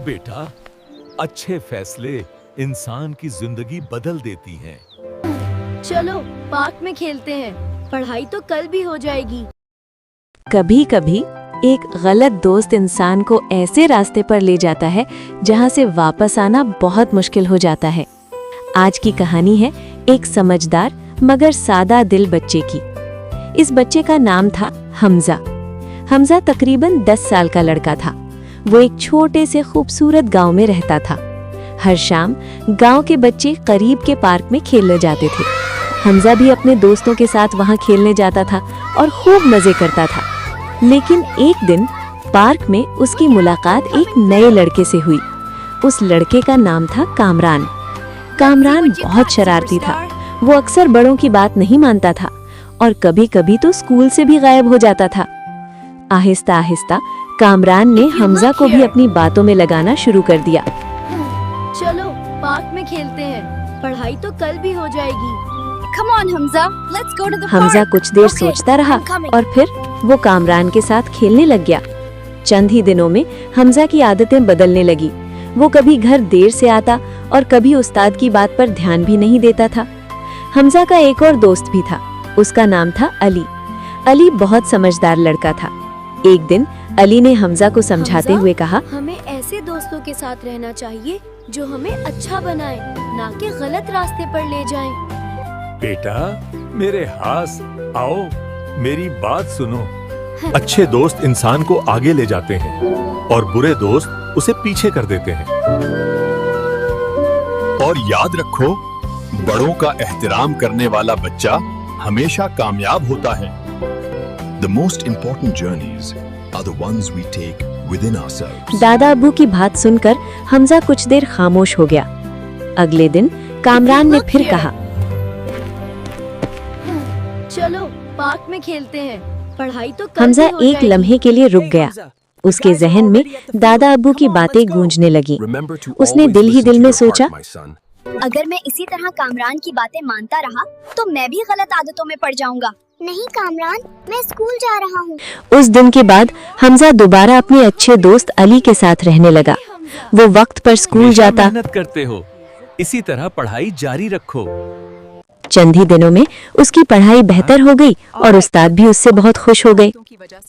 बेटा, अच्छे फैसले इंसान की जिंदगी बदल देती हैं। चलो पार्क में खेलते हैं, पढ़ाई तो कल भी हो जाएगी। कभी कभी एक गलत दोस्त इंसान को ऐसे रास्ते पर ले जाता है जहां से वापस आना बहुत मुश्किल हो जाता है। आज की कहानी है एक समझदार मगर सादा दिल बच्चे की। इस बच्चे का नाम था हमजा। हमजा तकरीबन 10 साल का लड़का था। वो एक छोटे से खूबसूरत गांव में रहता था। हर शाम गांव के बच्चे करीब के पार्क में खेलने जाते थे। हमजा भी अपने दोस्तों के साथ वहां खेलने जाता था और खूब मजे करता था। लेकिन एक दिन पार्क में उसकी मुलाकात एक नए लड़के से हुई। उस लड़के का नाम था कामरान। कामरान बहुत शरारती था। वो अक्सर बड़ों की बात नहीं मानता था और कभी कभी तो स्कूल से भी गायब हो जाता था। आहिस्ता आहिस्ता कामरान ने हमजा को भी अपनी बातों में लगाना शुरू कर दिया। चलो पार्क में खेलते हैं, पढ़ाई तो कल भी हो जाएगी। Come on, Hamza. Let's go to the Hamza park. कुछ देर Okay, सोचता रहा I'm coming. और फिर वो कामरान के साथ खेलने लग गया। चंद ही दिनों में हमजा की आदतें बदलने लगी। वो कभी घर देर से आता और कभी उस्ताद की बात पर ध्यान भी नहीं देता था। हमजा का एक और दोस्त भी था। उसका नाम था अली। अली बहुत समझदार लड़का था। एक दिन अली ने हमजा को समझाते हमजा, हुए कहा, हमें ऐसे दोस्तों के साथ रहना चाहिए जो हमें अच्छा बनाए, ना कि गलत रास्ते पर ले जाएं। बेटा, मेरे हाथ आओ, मेरी बात सुनो। अच्छे दोस्त इंसान को आगे ले जाते हैं और बुरे दोस्त उसे पीछे कर देते हैं। और याद रखो, बड़ों का एहतराम करने वाला बच्चा हमेशा कामयाब होता है। The most important journeys are the ones we take within ourselves. दादा अब्बू की बात सुनकर हमजा कुछ देर खामोश हो गया। अगले दिन कामरान ने फिर कहा, चलो पार्क में खेलते हैं, पढ़ाई तो कल हमजा भी हो एक जाएगी। लम्हे के लिए रुक गया। उसके जहन में दादा अब्बू की बातें गूंजने लगी। Remember to उसने always दिल ही listen दिल to में your सोचा, heart, my son. अगर मैं इसी तरह कामरान की बातें मानता रहा तो मैं भी गलत आदतों में पड़ जाऊंगा। नहीं कामरान, मैं स्कूल जा रहा हूँ। उस दिन के बाद हमजा दोबारा अपने अच्छे दोस्त अली के साथ रहने लगा। वो वक्त पर स्कूल हमेशा जाता। मेहनत करते हो, इसी तरह पढ़ाई जारी रखो। चंद ही दिनों में उसकी पढ़ाई बेहतर हो गई और उस्ताद भी उससे बहुत खुश हो गए।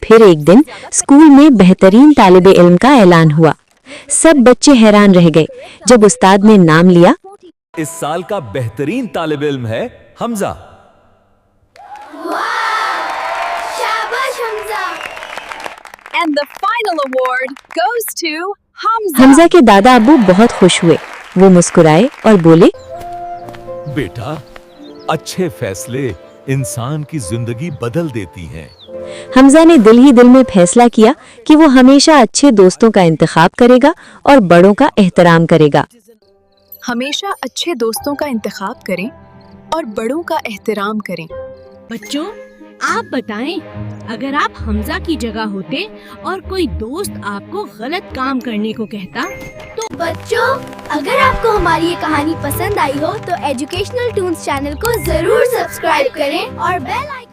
फिर एक दिन स्कूल में बेहतरीन तालिबे इल्म का ऐलान हुआ। सब बच्चे हैरान रह गए जब उस्ताद ने नाम लिया। इस साल का बेहतरीन तालिब इल्म है हमजा। शाबाश Hamza. And the final award goes to Hamza. Hamza के दादा अब्बू बहुत खुश हुए। वो मुस्कुराए और बोले, बेटा, अच्छे फैसले इंसान की जिंदगी बदल देती हैं। हमजा ने दिल ही दिल में फैसला किया कि वो हमेशा अच्छे दोस्तों का इंतखाब करेगा और बड़ों का एहतराम करेगा। हमेशा अच्छे दोस्तों का इंतखाब करें और बड़ों का एहतराम करें। बच्चों, आप बताएं, अगर आप हमजा की जगह होते और कोई दोस्त आपको गलत काम करने को कहता तो। बच्चों, अगर आपको हमारी ये कहानी पसंद आई हो तो एजुकेशनल टून्स चैनल को जरूर सब्सक्राइब करें और बेल आइकन